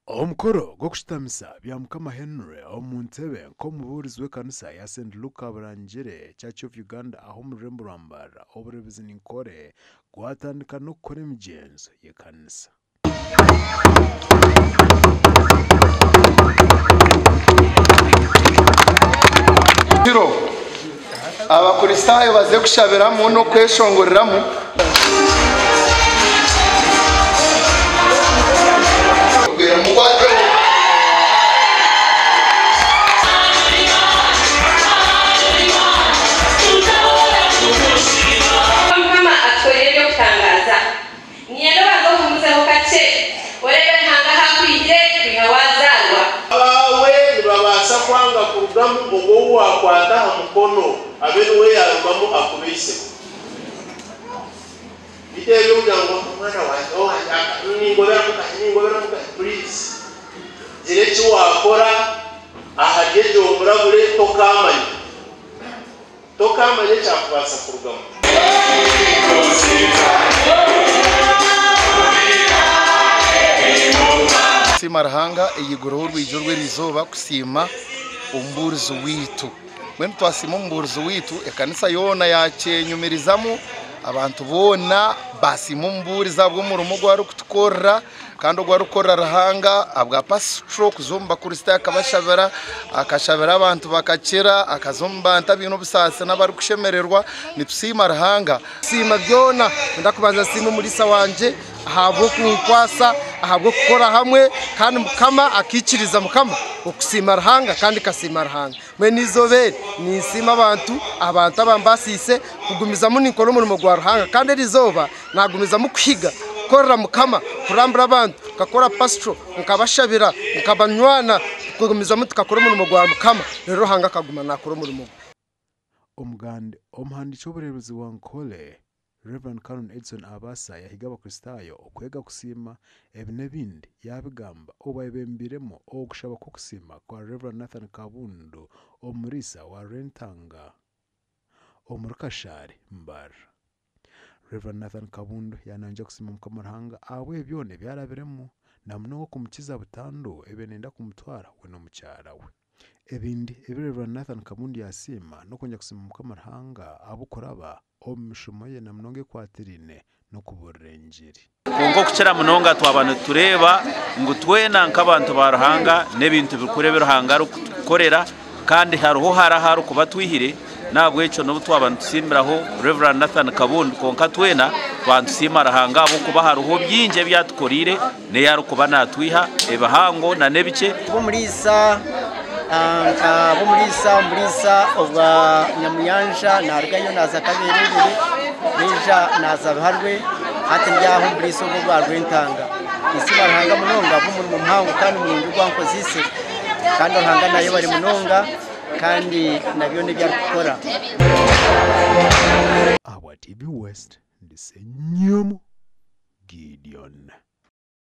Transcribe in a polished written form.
Omukoro gwokushitamisa bya Mukama Henry omuntebe nk'omubuurizi w'ekkanisa ya St. Luke Abarangire Church of Uganda aho mu rurembo rwa Mbara obureebezi ninkore gwatandika n'okukora emigyenzo y'ekkanisa. Abakristayo baze kushabiramu no kweshongoreramu kwanga kurugamu ogo wakwata hamukono abenu we yarugamu akubise bitebyo byango mwana wanjye ningobera muka please zire ki wakora ahageje omurabure tokamanye cyakubasa kurugamu Simarahanga eyigoroho rwijo rw'erizoba kusima omburizo witu mwenu twasima omburizo witu ekanisa yona yakenyumirizamu abantu bona basima omburiza bw'omurumo gwari kutukorera kandi ogwari kukorera Ruhanga abwa pastro kuzomba Kristo akashabira abantu bakakira akazomba ntabino busase n'abari kushemererwa nitusima Ruhanga sima byona ndakubanza sima umulisa wanje ahabwo kunkwasa ahabwo gukora hamwe kandi Mukama akikiriza Mukama okusima Ruhanga kandi kasima Ruhanga mwe nizobere nisima abantu abambasise kugumiza mu nikoro umurimo gwa Ruhanga kandi rizoba nagumiza mu kwiga korera Mukama kurambura abantu kakora pastro mukabashabira mukabanywana kugumiza mu tukakora umurimo gwa Mukama rero Ruhanga kaguma nakora umurimo Omugande omuhandiki w'obureebezi wa Nkole Reverend Canon Edson Abasa yahiga abakristayo okwega kusima ebinebindi yabigamba obayebembiremo okushaba ko kusima kwa Reverend Nathan Kabundu omurisa wa Rentanga omurukashari Mbara. Reverend Nathan Kabundu yananja kusima Mukama Ruhanga awe byone byarabiremo namuno kumukiza butando ebenenda kumutwara we no mucyara we. Ebindi Reverend Nathan Kabundu yasima no konja kusima Mukama Ruhanga abukoraba omushumo ye namunonge kwatirine no kuburengeri kongo kuchira munonga twabana tureba ngo twena nk'abantu ba Ruhanga nebintu bikurebera Ruhanga rukorera kandi haruho kuba twihire nabwo eco no twabana tusimiraho Reverend Nathan Kabundu konka twena twantusima Ruhanga abo kuba haruho byinje byatukorire ne yarukuba natwiha ebahango na nebice umulisa obwa Nyamuyanja nargayo naza kaberere neja naza harwe hati ndyaho umulisa obwa Rwentanga isima Ruhanga munonga bumurimo mpango kandi umuntu gwankozise kandi Ruhanga nayo bari munonga kandi nabyo nibyo gukora Awa TV West ndisenyomo Gideon.